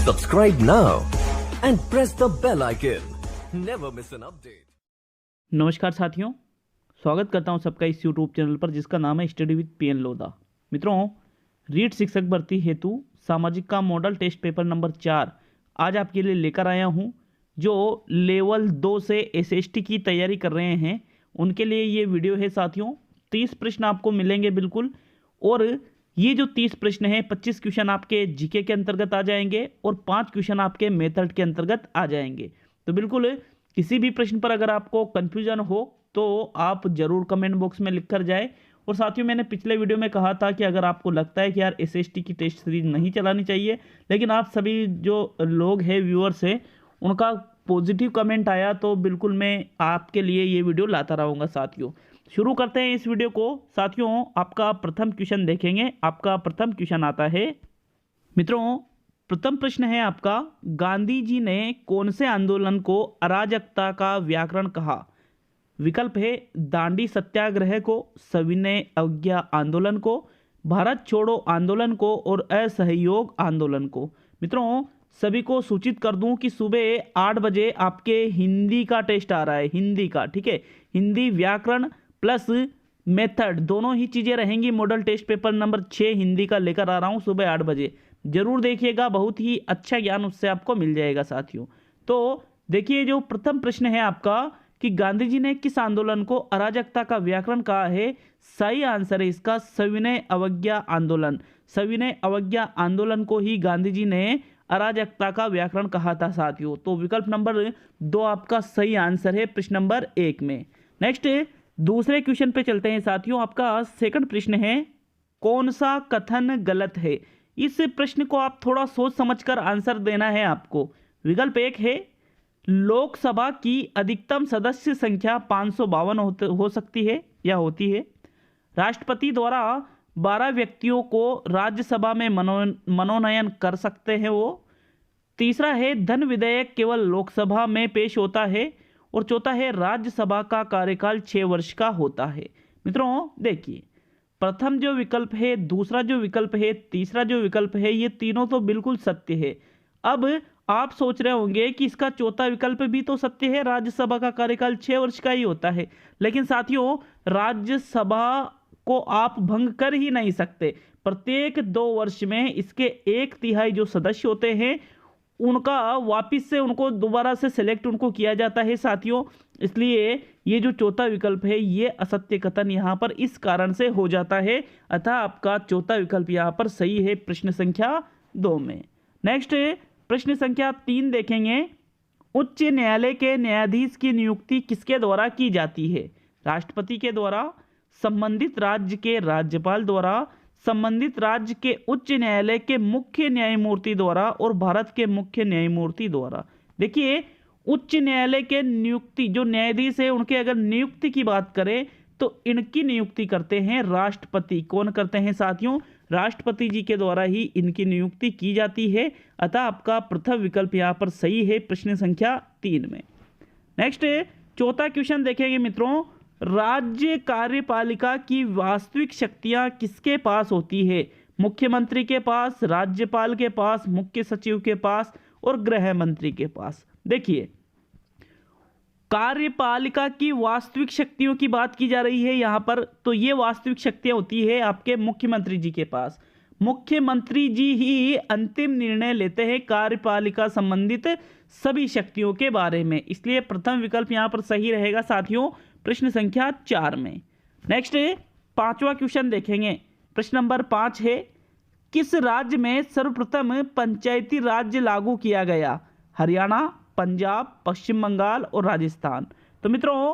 Subscribe now and press the bell icon. Never miss an update. नमस्कार साथियों, स्वागत करता हूं सबका इस YouTube चैनल पर जिसका नाम है स्टडी विद पीएन लोधा। मित्रों, रीट शिक्षक भर्ती हेतु सामाजिक का मॉडल टेस्ट पेपर नंबर 4 आज आपके लिए लेकर आया हूं। जो लेवल 2 से एसएसटी की तैयारी कर रहे हैं उनके लिए ये वीडियो है साथियों। 30 प्रश्न आपको मिलेंगे बिल्कुल, और ये जो 30 प्रश्न हैं 25 क्वेश्चन आपके जीके के अंतर्गत आ जाएंगे और 5 क्वेश्चन आपके मेथड के अंतर्गत आ जाएंगे। तो बिल्कुल किसी भी प्रश्न पर अगर आपको कन्फ्यूजन हो तो आप ज़रूर कमेंट बॉक्स में लिख कर जाए। और साथियों, मैंने पिछले वीडियो में कहा था कि अगर आपको लगता है कि यार एसएसटी की टेस्ट सीरीज नहीं चलानी चाहिए, लेकिन आप सभी जो लोग हैं व्यूअर्स हैं उनका पॉजिटिव कमेंट आया, तो बिल्कुल मैं आपके लिए ये वीडियो लाता रहूँगा साथियों। शुरू करते हैं इस वीडियो को साथियों। आपका प्रथम क्वेश्चन देखेंगे। आपका प्रथम क्वेश्चन आता है मित्रों, प्रथम प्रश्न है आपका, गांधी जी ने कौन से आंदोलन को अराजकता का व्याकरण कहा? विकल्प है दांडी सत्याग्रह को, सविनय अवज्ञा आंदोलन को, भारत छोड़ो आंदोलन को और असहयोग आंदोलन को। मित्रों, सभी को सूचित कर दूं कि सुबह 8 बजे आपके हिंदी का टेस्ट आ रहा है, हिंदी का, ठीक है। हिंदी व्याकरण प्लस मेथड दोनों ही चीज़ें रहेंगी। Model test paper number 6 Hindi का लेकर आ रहा हूं सुबह 8 बजे। जरूर देखिएगा, बहुत ही अच्छा ज्ञान उससे आपको मिल जाएगा साथियों। तो देखिए, जो प्रथम प्रश्न है आपका कि गांधी जी ने किस आंदोलन को अराजकता का व्याकरण कहा है? सही आंसर है इसका सविनय अवज्ञा आंदोलन। सविनय अवज्ञा आंदोलन को ही गांधी जी ने अराजकता का व्याकरण कहा था साथियों। तो विकल्प नंबर 2 आपका सही आंसर है प्रश्न नंबर 1 में। नेक्स्ट दूसरे क्वेश्चन पे चलते हैं साथियों। आपका सेकंड प्रश्न है, कौन सा कथन गलत है? इस प्रश्न को आप थोड़ा सोच समझकर आंसर देना है आपको। विकल्प 1 है लोकसभा की अधिकतम सदस्य संख्या 552 हो सकती है या होती है। राष्ट्रपति द्वारा 12 व्यक्तियों को राज्यसभा में मनोनयन कर सकते हैं वो। तीसरा है धन विधेयक केवल लोकसभा में पेश होता है। और चौथा है राज्यसभा का कार्यकाल 6 वर्ष का होता है। मित्रों देखिए, प्रथम जो विकल्प है, दूसरा जो विकल्प है, तीसरा जो विकल्प है, ये तीनों तो बिल्कुल सत्य है। अब आप सोच रहे होंगे कि इसका चौथा विकल्प भी तो सत्य है, राज्यसभा का कार्यकाल 6 वर्ष का ही होता है। लेकिन साथियों, राज्यसभा को आप भंग कर ही नहीं सकते। प्रत्येक 2 वर्ष में इसके 1/3 जो सदस्य होते हैं उनका वापिस से उनको दोबारा से सिलेक्ट उनको किया जाता है साथियों। इसलिए ये जो चौथा विकल्प है ये असत्य कथन यहाँ पर इस कारण से हो जाता है। अतः आपका चौथा विकल्प यहाँ पर सही है प्रश्न संख्या 2 में। नेक्स्ट प्रश्न संख्या 3 देखेंगे। उच्च न्यायालय के न्यायाधीश की नियुक्ति किसके द्वारा की जाती है? राष्ट्रपति के द्वारा, संबंधित राज्य के राज्यपाल द्वारा, संबंधित राज्य के उच्च न्यायालय के मुख्य न्यायमूर्ति द्वारा और भारत के मुख्य न्यायमूर्ति द्वारा। देखिए, उच्च न्यायालय के नियुक्ति जो न्यायाधीश है उनके अगर नियुक्ति की बात करें तो इनकी नियुक्ति करते हैं राष्ट्रपति। कौन करते हैं साथियों? राष्ट्रपति जी के द्वारा ही इनकी नियुक्ति की जाती है। अतः आपका प्रथम विकल्प यहाँ पर सही है प्रश्न संख्या 3 में। नेक्स्ट चौथा क्वेश्चन देखेंगे मित्रों, राज्य कार्यपालिका की वास्तविक शक्तियां किसके पास होती है? मुख्यमंत्री के पास, राज्यपाल के पास, मुख्य सचिव के पास और गृह मंत्री के पास। देखिए, कार्यपालिका की वास्तविक शक्तियों की बात की जा रही है यहाँ पर, तो ये वास्तविक शक्तियां होती है आपके मुख्यमंत्री जी के पास। मुख्यमंत्री जी ही अंतिम निर्णय लेते हैं कार्यपालिका संबंधित सभी शक्तियों के बारे में। इसलिए प्रथम विकल्प यहाँ पर सही रहेगा साथियों प्रश्न संख्या 4 में। नेक्स्ट पांचवा क्वेश्चन देखेंगे। प्रश्न नंबर 5 है, किस राज्य में सर्वप्रथम पंचायती राज्य लागू किया गया? हरियाणा, पंजाब, पश्चिम बंगाल और राजस्थान। तो मित्रों,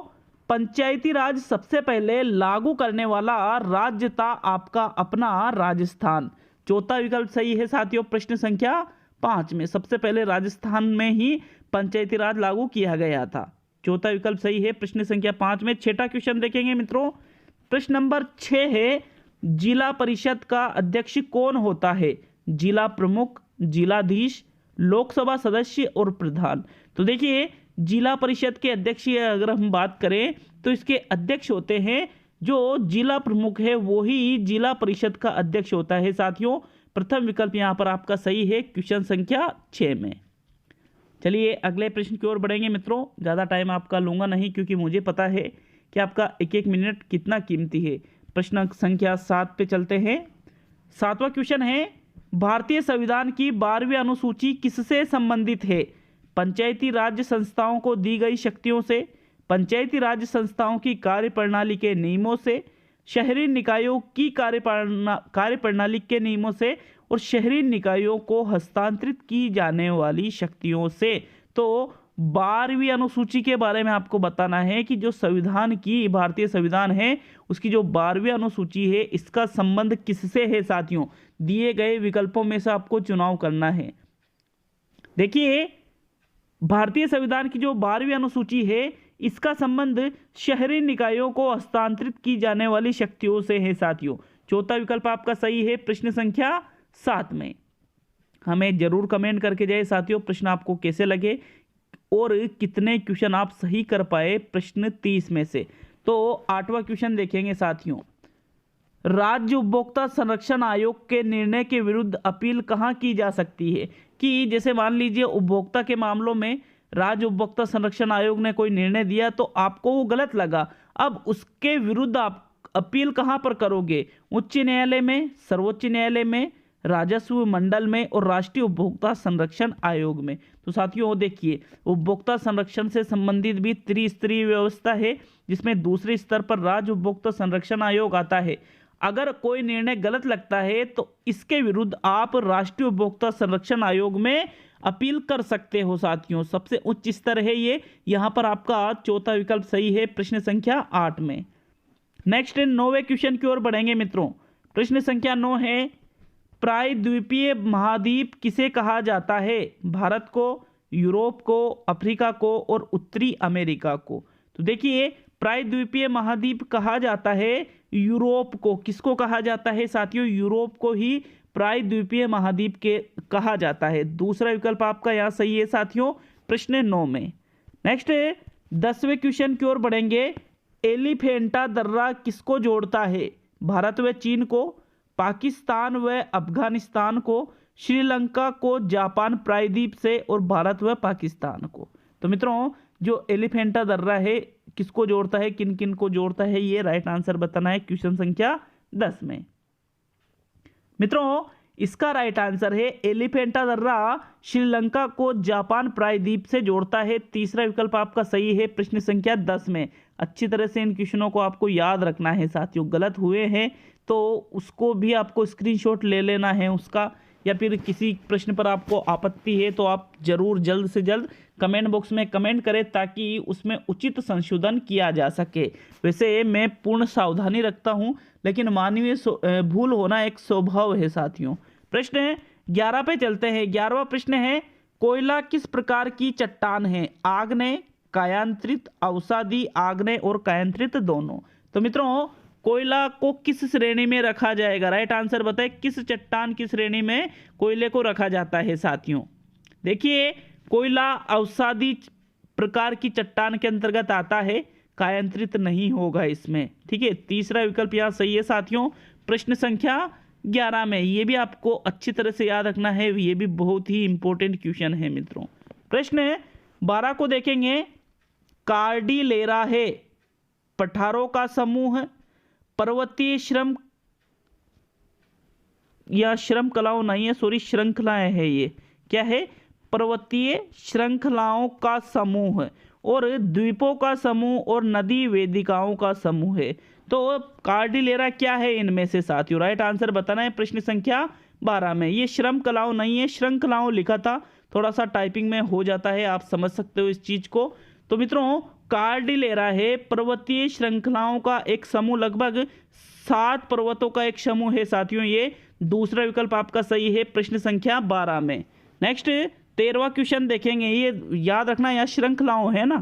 पंचायती राज सबसे पहले लागू करने वाला राज्य था आपका अपना राजस्थान। चौथा विकल्प सही है साथियों प्रश्न संख्या 5 में। सबसे पहले राजस्थान में ही पंचायती राज लागू किया गया था। चौथा विकल्प सही है प्रश्न संख्या 5 में। छठा क्वेश्चन देखेंगे मित्रों। प्रश्न नंबर 6 है, जिला परिषद का अध्यक्ष कौन होता है? जिला प्रमुख, जिलाधीश, लोकसभा सदस्य और प्रधान। तो देखिए, जिला परिषद के अध्यक्ष की अगर हम बात करें तो इसके अध्यक्ष होते हैं जो जिला प्रमुख है वो ही जिला परिषद का अध्यक्ष होता है साथियों। प्रथम विकल्प यहाँ पर आपका सही है क्वेश्चन संख्या 6 में। चलिए अगले प्रश्न की ओर बढ़ेंगे मित्रों। ज़्यादा टाइम आपका लूँगा नहीं, क्योंकि मुझे पता है कि आपका एक एक मिनट कितना कीमती है। प्रश्न संख्या 7 पे चलते हैं। 7वां क्वेश्चन है, भारतीय संविधान की 12वीं अनुसूची किससे संबंधित है? पंचायती राज संस्थाओं को दी गई शक्तियों से, पंचायती राज संस्थाओं की कार्यप्रणाली के नियमों से, शहरी निकायों की कार्यप्रणाली के नियमों से, और शहरी निकायों को हस्तांतरित की जाने वाली शक्तियों से। तो 12वीं अनुसूची के बारे में आपको बताना है कि जो संविधान की, भारतीय संविधान है, उसकी जो 12वीं अनुसूची है, इसका संबंध किससे है साथियों? दिए गए विकल्पों में से आपको चुनाव करना है। देखिए, भारतीय संविधान की जो 12वीं अनुसूची है, इसका संबंध शहरी निकायों को हस्तांतरित की जाने वाली शक्तियों से है साथियों। चौथा विकल्प आपका सही है प्रश्न संख्या 7 में। हमें जरूर कमेंट करके जाए साथियों, प्रश्न आपको कैसे लगे और कितने क्वेश्चन आप सही कर पाए प्रश्न 30 में से। तो 8वां क्वेश्चन देखेंगे साथियों। राज्य उपभोक्ता संरक्षण आयोग के निर्णय के विरुद्ध अपील कहाँ की जा सकती है? कि जैसे मान लीजिए उपभोक्ता के मामलों में राज्य उपभोक्ता संरक्षण आयोग ने कोई निर्णय दिया, तो आपको वो गलत लगा, अब उसके विरुद्ध आप अपील कहाँ पर करोगे? उच्च न्यायालय में, सर्वोच्च न्यायालय में, राजस्व मंडल में और राष्ट्रीय उपभोक्ता संरक्षण आयोग में। तो साथियों देखिए, उपभोक्ता संरक्षण से संबंधित भी त्रिस्तरीय व्यवस्था है, जिसमें दूसरे स्तर पर राज्य उपभोक्ता संरक्षण आयोग आता है। अगर कोई निर्णय गलत लगता है तो इसके विरुद्ध आप राष्ट्रीय उपभोक्ता संरक्षण आयोग में अपील कर सकते हो साथियों। सबसे उच्च स्तर है ये। यहाँ पर आपका चौथा विकल्प सही है प्रश्न संख्या 8 में। नेक्स्ट 9वें क्वेश्चन की ओर बढ़ेंगे मित्रों। प्रश्न संख्या 9 है, प्रायद्वीपीय महाद्वीप किसे कहा जाता है? भारत को, यूरोप को, अफ्रीका को और उत्तरी अमेरिका को। तो देखिए, प्रायद्वीपीय महाद्वीप कहा जाता है यूरोप को। किसको कहा जाता है साथियों? यूरोप को ही प्रायद्वीपीय महाद्वीप के कहा जाता है। दूसरा विकल्प आपका यहाँ सही है साथियों प्रश्न 9 में। नेक्स्ट 10वें क्वेश्चन की ओर बढ़ेंगे। एलिफेंटा दर्रा किसको जोड़ता है? भारत व चीन को, पाकिस्तान व अफगानिस्तान को, श्रीलंका को जापान प्रायद्वीप से और भारत व पाकिस्तान को। तो मित्रों, जो एलिफेंटा दर्रा है किसको जोड़ता है, किन किन को जोड़ता है, ये राइट आंसर बताना है क्वेश्चन संख्या 10 में। मित्रों, इसका राइट आंसर है एलिफेंटा दर्रा श्रीलंका को जापान प्रायद्वीप से जोड़ता है। तीसरा विकल्प आपका सही है प्रश्न संख्या 10 में। अच्छी तरह से इन क्वेश्चनों को आपको याद रखना है साथियों। गलत हुए हैं तो उसको भी आपको स्क्रीनशॉट ले लेना है उसका, या फिर किसी प्रश्न पर आपको आपत्ति है तो आप जरूर जल्द से जल्द कमेंट बॉक्स में कमेंट करें, ताकि उसमें उचित संशोधन किया जा सके। वैसे मैं पूर्ण सावधानी रखता हूं, लेकिन मानवीय भूल होना एक स्वभाव है साथियों। प्रश्न 11 पे चलते हैं। 11वां प्रश्न है, कोयला किस प्रकार की चट्टान है? आग्नेय, कायांतरित, अवसादी, आग्नेय और कायांतरित दोनों। तो मित्रों, कोयला को किस श्रेणी में रखा जाएगा? राइट आंसर बताएं, किस चट्टान की श्रेणी में कोयले को रखा जाता है साथियों? देखिए, कोयला अवसादी प्रकार की चट्टान के अंतर्गत आता है, कायांतरित नहीं होगा इसमें। ठीक है, तीसरा विकल्प यहाँ सही है साथियों प्रश्न संख्या 11 में। ये भी आपको अच्छी तरह से याद रखना है, ये भी बहुत ही इंपॉर्टेंट क्वेश्चन है मित्रों। प्रश्न 12 को देखेंगे। कार्डिलेरा है पठारों का समूह, पर्वतीय श्रृंखलाओं नहीं है, सॉरी श्रृंखलाएं है। ये क्या है? पर्वतीय श्रृंखलाओं का समूह और द्वीपों का समूह और नदी वेदिकाओं का समूह है। तो कार्डिलेरा क्या है इनमें से साथियों? राइट आंसर बताना है प्रश्न संख्या 12 में। ये श्रृंखलाओं नहीं है, श्रृंखलाओं लिखा था, थोड़ा सा टाइपिंग में हो जाता है, आप समझ सकते हो इस चीज को। तो मित्रों, कार्डिलेरा है पर्वतीय श्रृंखलाओं का एक समूह, लगभग 7 पर्वतों का एक समूह है साथियों। ये दूसरा विकल्प आपका सही है प्रश्न संख्या 12 में। नेक्स्ट 13वां क्वेश्चन देखेंगे। ये याद रखना, यहाँ श्रृंखलाओं है ना।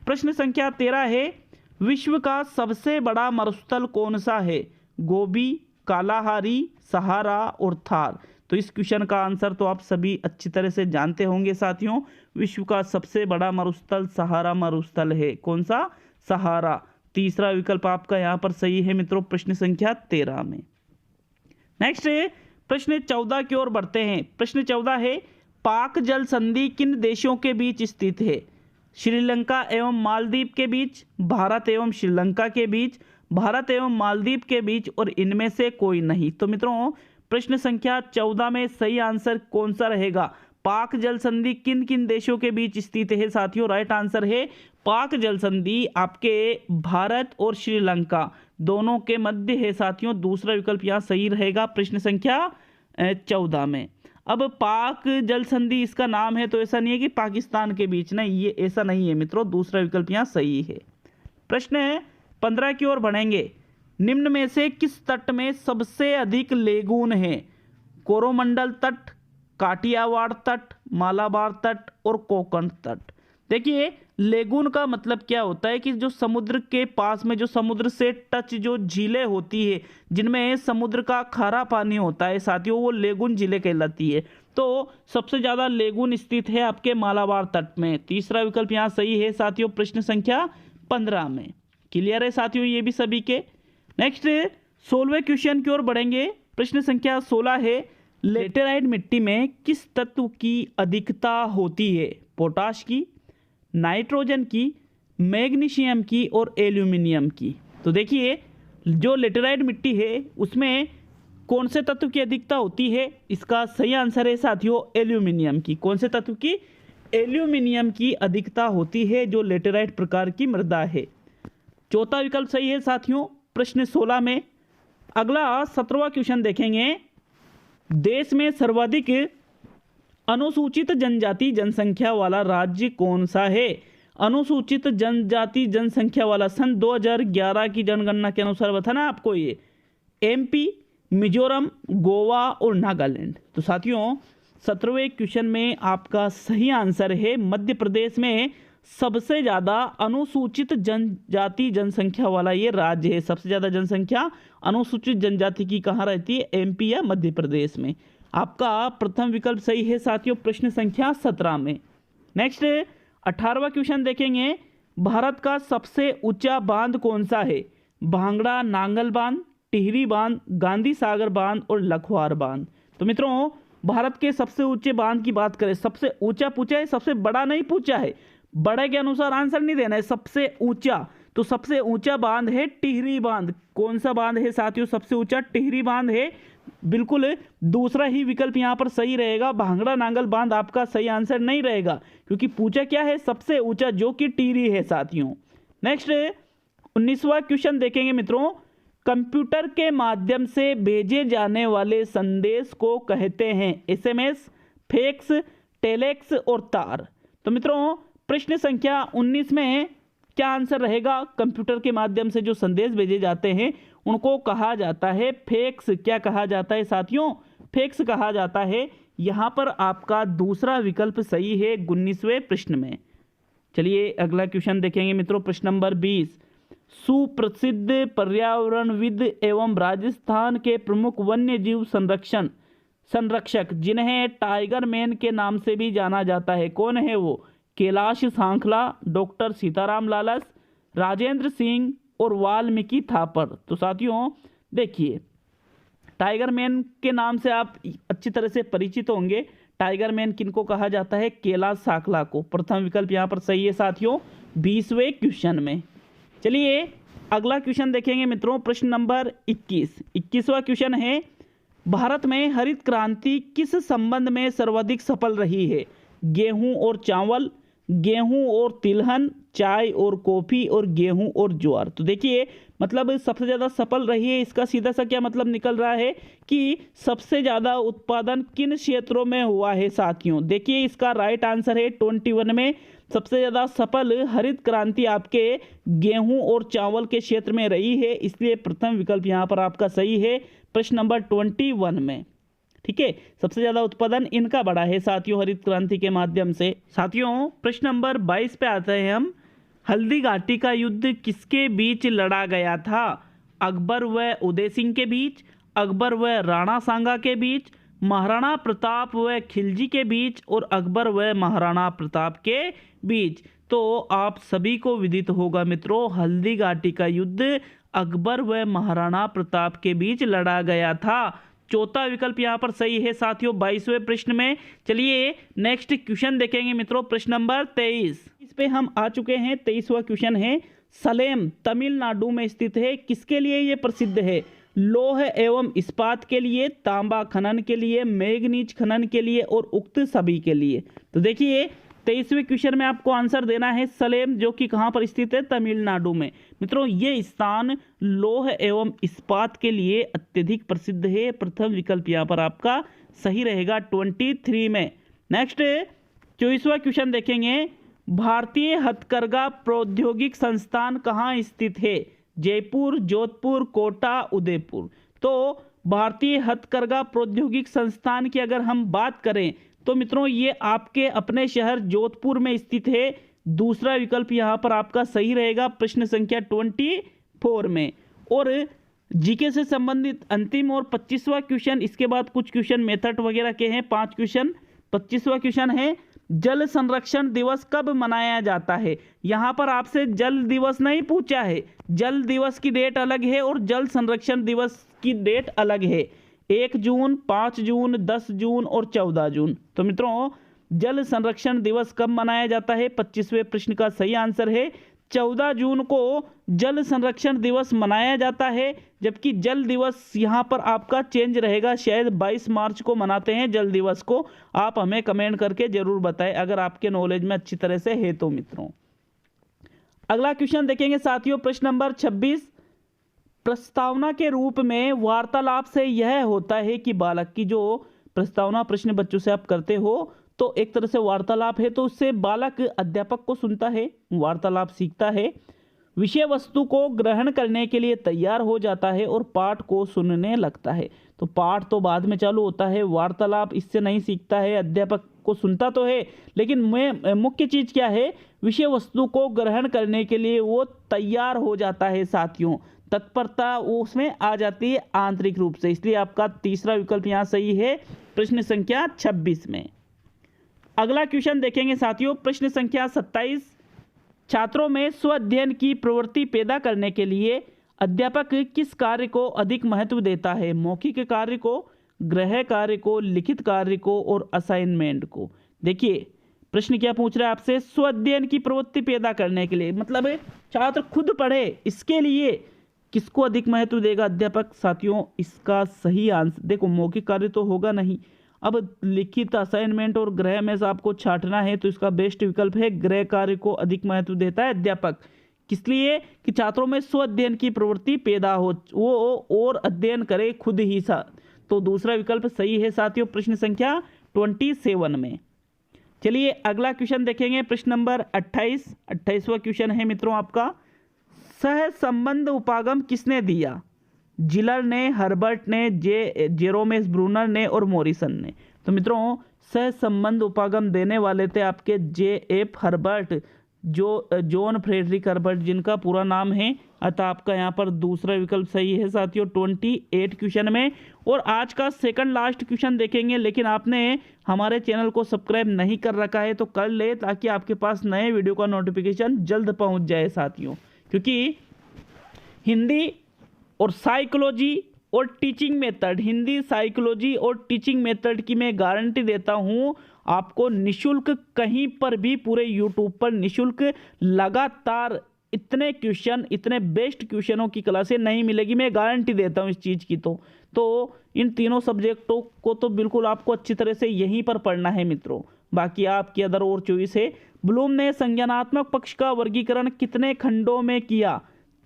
प्रश्न संख्या 13 है, विश्व का सबसे बड़ा मरुस्थल कौन सा है? गोबी, कालाहारी, सहारा और थार। तो इस क्वेश्चन का आंसर तो आप सभी अच्छी तरह से जानते होंगे साथियों। विश्व का सबसे बड़ा मरुस्थल सहारा मरुस्थल है। कौन सा? सहारा। तीसरा विकल्प आपका यहाँ पर सही है मित्रों प्रश्न संख्या 13 में। नेक्स्ट प्रश्न 14 की ओर बढ़ते हैं। प्रश्न 14 है, पाक जल संधि किन देशों के बीच स्थित है? श्रीलंका एवं मालदीव के बीच, भारत एवं श्रीलंका के बीच, भारत एवं मालदीव के बीच, और इनमें से कोई नहीं। तो मित्रों प्रश्न संख्या 14 में सही आंसर कौन सा रहेगा? पाक जल संधि किन किन देशों के बीच स्थित है साथियों? राइट आंसर है पाक जल संधि आपके भारत और श्रीलंका दोनों के मध्य है साथियों। दूसरा विकल्प यहाँ सही रहेगा प्रश्न संख्या 14 में। अब पाक जल संधि इसका नाम है, तो ऐसा नहीं है कि पाकिस्तान के बीच, नहीं, ये ऐसा नहीं है मित्रों। दूसरा विकल्प यहाँ सही है। प्रश्न 15 की ओर बढ़ेंगे। निम्न में से किस तट में सबसे अधिक लेगून है? कोरोमंडल तट, काठियावाड़ तट, मालाबार तट और कोंकण तट। देखिए लेगून का मतलब क्या होता है कि जो समुद्र के पास में, जो समुद्र से टच जो झीलें होती है जिनमें समुद्र का खारा पानी होता है साथियों, वो लेगून झीलें कहलाती है। तो सबसे ज़्यादा लेगून स्थित है आपके मालाबार तट में। तीसरा विकल्प यहाँ सही है साथियों प्रश्न संख्या 15 में। क्लियर है साथियों ये भी सभी के? नेक्स्ट 16वें क्वेश्चन की ओर बढ़ेंगे। प्रश्न संख्या 16 है, लेटेराइट मिट्टी में किस तत्व की अधिकता होती है? पोटाश की, नाइट्रोजन की, मैग्नीशियम की और एल्यूमिनियम की। तो देखिए जो लेटेराइट मिट्टी है उसमें कौन से तत्व की अधिकता होती है? इसका सही आंसर है साथियों एल्यूमिनियम की। कौन से तत्व की? एल्यूमिनियम की अधिकता होती है जो लेटेराइट प्रकार की मृदा है। चौथा विकल्प सही है साथियों प्रश्न 16 में। अगला 17वां क्वेश्चन देखेंगे। देश में सर्वाधिक अनुसूचित जनजाति जनसंख्या वाला राज्य कौन सा है? अनुसूचित जनजाति जनसंख्या वाला सन 2011 की जनगणना के अनुसार बताना आपको ये एमपी, मिजोरम, गोवा और नागालैंड। तो साथियों 17वें क्वेश्चन में आपका सही आंसर है मध्य प्रदेश में सबसे ज़्यादा अनुसूचित जनजाति जनसंख्या वाला ये राज्य है। सबसे ज़्यादा जनसंख्या अनुसूचित जनजाति की कहाँ रहती है? एमपी या मध्य प्रदेश में। आपका प्रथम विकल्प सही है साथियों प्रश्न संख्या 17 में। नेक्स्ट 18वां क्वेश्चन देखेंगे। भारत का सबसे ऊंचा बांध कौन सा है? भांगड़ा नांगल बांध, टिहरी बांध, गांधी सागर बांध और लखवार बांध। तो मित्रों भारत के सबसे ऊंचे बांध की बात करें, सबसे ऊंचा पूछा है, सबसे बड़ा नहीं पूछा है। बड़े के अनुसार आंसर नहीं देना है, सबसे ऊंचा। तो सबसे ऊंचा बांध है टिहरी बांध। कौन सा बांध है साथियों सबसे ऊंचा? टिहरी बांध है। बिल्कुल दूसरा ही विकल्प यहाँ पर सही रहेगा। भांगड़ा नांगल बांध आपका सही आंसर नहीं रहेगा क्योंकि पूछा क्या है? सबसे ऊंचा, जो कि टिहरी है साथियों। नेक्स्ट 19वां क्वेश्चन देखेंगे मित्रों। कंप्यूटर के माध्यम से भेजे जाने वाले संदेश को कहते हैं एसएमएस, फैक्स, टेलेक्स और तार। तो मित्रों प्रश्न संख्या 19 में क्या आंसर रहेगा? कंप्यूटर के माध्यम से जो संदेश भेजे जाते हैं उनको कहा जाता है फैक्स। क्या कहा जाता है साथियों? फैक्स कहा जाता है। यहाँ पर आपका दूसरा विकल्प सही है 19वें प्रश्न में। चलिए अगला क्वेश्चन देखेंगे मित्रों प्रश्न नंबर 20। सुप्रसिद्ध पर्यावरणविद एवं राजस्थान के प्रमुख वन्य जीव संरक्षक जिन्हें टाइगर मैन के नाम से भी जाना जाता है, कौन है वो? कैलाश सांखला, डॉक्टर सीताराम लालस, राजेंद्र सिंह और वाल्मीकि थापर। तो साथियों देखिए टाइगर मैन के नाम से आप अच्छी तरह से परिचित होंगे। टाइगर मैन किनको कहा जाता है? कैलाश सांखला को। प्रथम विकल्प यहाँ पर सही है साथियों 20वें क्वेश्चन में। चलिए अगला क्वेश्चन देखेंगे मित्रों प्रश्न नंबर 21। 21वां क्वेश्चन है, भारत में हरित क्रांति किस संबंध में सर्वाधिक सफल रही है? गेहूं और चावल, गेहूं और तिलहन, चाय और कॉफी और गेहूं और ज्वार। तो देखिए मतलब सबसे ज़्यादा सफल रही है, इसका सीधा सा क्या मतलब निकल रहा है कि सबसे ज़्यादा उत्पादन किन क्षेत्रों में हुआ है साथियों? देखिए इसका राइट आंसर है 21 में सबसे ज़्यादा सफल हरित क्रांति आपके गेहूं और चावल के क्षेत्र में रही है, इसलिए प्रथम विकल्प यहाँ पर आपका सही है प्रश्न नंबर 21 में। ठीक है, सबसे ज्यादा उत्पादन इनका बड़ा है साथियों हरित क्रांति के माध्यम से। साथियों प्रश्न नंबर 22 पे आते हैं हम। हल्दी घाटी का युद्ध किसके बीच लड़ा गया था? अकबर व उदय सिंह के बीच, अकबर व राणा सांगा के बीच, महाराणा प्रताप व खिलजी के बीच और अकबर व महाराणा प्रताप के बीच। तो आप सभी को विदित होगा मित्रों हल्दी घाटी का युद्ध अकबर व महाराणा प्रताप के बीच लड़ा गया था। चौथा विकल्प यहाँ पर सही है साथियों 22वें प्रश्न में। चलिए नेक्स्ट क्वेश्चन देखेंगे मित्रों, प्रश्न नंबर 23 इस पे हम आ चुके हैं। 23वां क्वेश्चन है, सलेम तमिलनाडु में स्थित है, किसके लिए ये प्रसिद्ध है? लौह एवं इस्पात के लिए, तांबा खनन के लिए, मैग्नीज खनन के लिए और उक्त सभी के लिए। तो देखिए 23वें क्वेश्चन में आपको आंसर देना है सलेम, जो कि कहाँ पर स्थित है? तमिलनाडु में। मित्रों ये स्थान लौह एवं इस्पात के लिए अत्यधिक प्रसिद्ध है। प्रथम विकल्प यहाँ पर आपका सही रहेगा 23 में। नेक्स्ट 24वां क्वेश्चन देखेंगे, भारतीय हथकरघा प्रौद्योगिक संस्थान कहाँ स्थित है? जयपुर, जोधपुर, कोटा, उदयपुर। तो भारतीय हथकरघा प्रौद्योगिक संस्थान की अगर हम बात करें तो मित्रों ये आपके अपने शहर जोधपुर में स्थित है। दूसरा विकल्प यहाँ पर आपका सही रहेगा प्रश्न संख्या 24 में। और जीके से संबंधित अंतिम और 25वां क्वेश्चन, इसके बाद कुछ क्वेश्चन मेथड वगैरह के हैं 5 क्वेश्चन। 25वां क्वेश्चन है, जल संरक्षण दिवस कब मनाया जाता है? यहाँ पर आपसे जल दिवस नहीं पूछा है, जल दिवस की डेट अलग है और जल संरक्षण दिवस की डेट अलग है। 1 जून, 5 जून, 10 जून और 14 जून। तो मित्रों जल संरक्षण दिवस कब मनाया जाता है? 25वें प्रश्न का सही आंसर है 14 जून को जल संरक्षण दिवस मनाया जाता है। जबकि जल दिवस यहाँ पर आपका चेंज रहेगा, शायद 22 मार्च को मनाते हैं जल दिवस को। आप हमें कमेंट करके जरूर बताएं अगर आपके नॉलेज में अच्छी तरह से है तो। मित्रों अगला क्वेश्चन देखेंगे साथियों, प्रश्न नंबर 26। प्रस्तावना के रूप में वार्तालाप से यह होता है कि बालक की, जो प्रस्तावना प्रश्न बच्चों से आप करते हो तो एक तरह से वार्तालाप है, तो उससे बालक अध्यापक को सुनता है, वार्तालाप सीखता है, विषय वस्तु को ग्रहण करने के लिए तैयार हो जाता है और पाठ को सुनने लगता है। तो पाठ तो बाद में चालू होता है, वार्तालाप इससे नहीं सीखता है, अध्यापक को सुनता तो है, लेकिन मुख्य चीज क्या है? विषय वस्तु को ग्रहण करने के लिए वो तैयार हो जाता है साथियों, तत्परता वो उसमें आ जाती है आंतरिक रूप से। इसलिए आपका तीसरा विकल्प यहाँ सही है प्रश्न संख्या 26 में। अगला क्वेश्चन देखेंगे साथियों, प्रश्न संख्या 27। छात्रों में स्व अध्ययन की प्रवृत्ति पैदा करने के लिए अध्यापक किस कार्य को अधिक महत्व देता है? मौखिक कार्य को, गृह कार्य को, लिखित कार्य को और असाइनमेंट को। देखिए प्रश्न क्या पूछ रहा है आपसे, स्व अध्ययन की प्रवृत्ति पैदा करने के लिए, मतलब छात्र खुद पढ़े, इसके लिए किसको अधिक महत्व देगा अध्यापक? साथियों इसका सही आंसर देखो, मौखिक कार्य तो होगा नहीं, अब लिखित, असाइनमेंट और गृह में से आपको छांटना है, तो इसका बेस्ट विकल्प है गृह कार्य को अधिक महत्व देता है अध्यापक। किस लिए? कि छात्रों में स्व अध्ययन की प्रवृत्ति पैदा हो, वो और अध्ययन करे खुद ही सा। तो दूसरा विकल्प सही है साथियों प्रश्न संख्या 27 में। चलिए अगला क्वेश्चन देखेंगे, प्रश्न नंबर 28। 28वां क्वेश्चन है मित्रों आपका, सह संबंध उपागम किसने दिया? जिलर ने, हर्बर्ट ने, जेरोमेस ब्रूनर ने और मॉरिसन ने। तो मित्रों सह संबंध उपागम देने वाले थे आपके J.F. हर्बर्ट, जो जॉन फ्रेडरिक हर्बर्ट जिनका पूरा नाम है। अतः आपका यहाँ पर दूसरा विकल्प सही है साथियों 28 क्वेश्चन में। और आज का सेकंड लास्ट क्वेश्चन देखेंगे, लेकिन आपने हमारे चैनल को सब्सक्राइब नहीं कर रखा है तो कर ले, ताकि आपके पास नए वीडियो का नोटिफिकेशन जल्द पहुँच जाए साथियों। क्योंकि हिंदी और साइकोलॉजी और टीचिंग मेथड, हिंदी, साइकोलॉजी और टीचिंग मेथड की मैं गारंटी देता हूँ आपको निशुल्क, कहीं पर भी पूरे यूट्यूब पर निशुल्क लगातार इतने क्वेश्चन, इतने बेस्ट क्वेश्चनों की क्लासें नहीं मिलेगी, मैं गारंटी देता हूँ इस चीज़ की। तो इन तीनों सब्जेक्टों को तो बिल्कुल आपको अच्छी तरह से यहीं पर पढ़ना है मित्रों। बाकी आपकी अदर और चॉइस है। ब्लूम ने संज्ञानात्मक पक्ष का वर्गीकरण कितने खंडों में किया?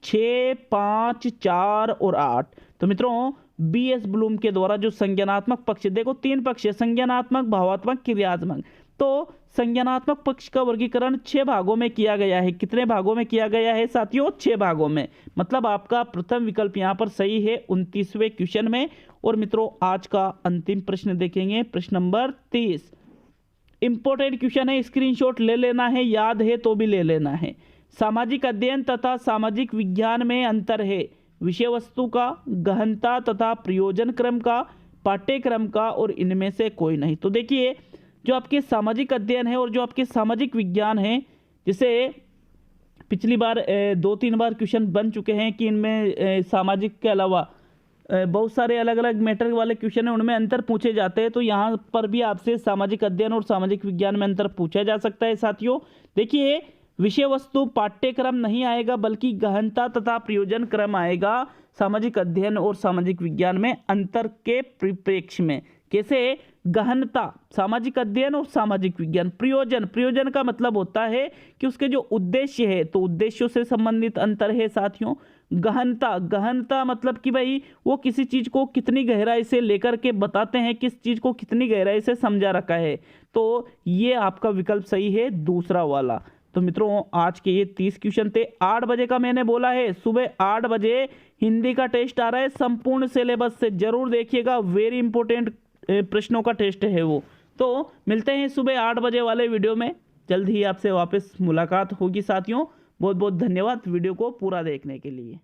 6, 5, 4 और 8। तो मित्रों BS ब्लूम के द्वारा जो संज्ञानात्मक पक्ष, देखो 3 पक्ष है, संज्ञानात्मक, भावात्मक, क्रियात्मक। तो संज्ञानात्मक पक्ष का वर्गीकरण 6 भागों में किया गया है। कितने भागों में किया गया है साथियों? 6 भागों में। मतलब आपका प्रथम विकल्प यहाँ पर सही है 29वें क्वेश्चन में। और मित्रों आज का अंतिम प्रश्न देखेंगे, प्रश्न नंबर 30। इंपॉर्टेंट क्वेश्चन है, स्क्रीनशॉट ले लेना है, याद है तो भी ले लेना है। सामाजिक अध्ययन तथा सामाजिक विज्ञान में अंतर है। विषय वस्तु का, गहनता तथा प्रयोजन क्रम का, पाठ्यक्रम का और इनमें से कोई नहीं। तो देखिए जो आपके सामाजिक अध्ययन है और जो आपके सामाजिक विज्ञान है, जैसे पिछली बार 2-3 बार क्वेश्चन बन चुके हैं कि इनमें सामाजिक के अलावा बहुत सारे अलग अलग मैटर वाले क्वेश्चन है, उनमें अंतर पूछे जाते हैं। तो यहाँ पर भी आपसे सामाजिक अध्ययन और सामाजिक विज्ञान में अंतर पूछा जा सकता है साथियों। देखिए, विषय वस्तु पाठ्यक्रम नहीं आएगा, बल्कि गहनता तथा प्रयोजन क्रम आएगा सामाजिक अध्ययन और सामाजिक विज्ञान में अंतर के परिप्रेक्ष्य में। कैसे? गहनता सामाजिक अध्ययन और सामाजिक विज्ञान, प्रयोजन का मतलब होता है कि उसके जो उद्देश्य है, तो उद्देश्यों से संबंधित अंतर है साथियों। गहनता मतलब कि भाई वो किसी चीज को कितनी गहराई से लेकर के बताते हैं, किस चीज को कितनी गहराई से समझा रखा है। तो ये आपका विकल्प सही है, दूसरा वाला। तो मित्रों, आज के ये 30 क्वेश्चन थे। 8 बजे का मैंने बोला है, सुबह 8 बजे हिंदी का टेस्ट आ रहा है, संपूर्ण सिलेबस से जरूर देखिएगा, वेरी इंपॉर्टेंट प्रश्नों का टेस्ट है वो। तो मिलते हैं सुबह 8 बजे वाले वीडियो में, जल्द ही आपसे वापस मुलाकात होगी साथियों। बहुत बहुत धन्यवाद वीडियो को पूरा देखने के लिए।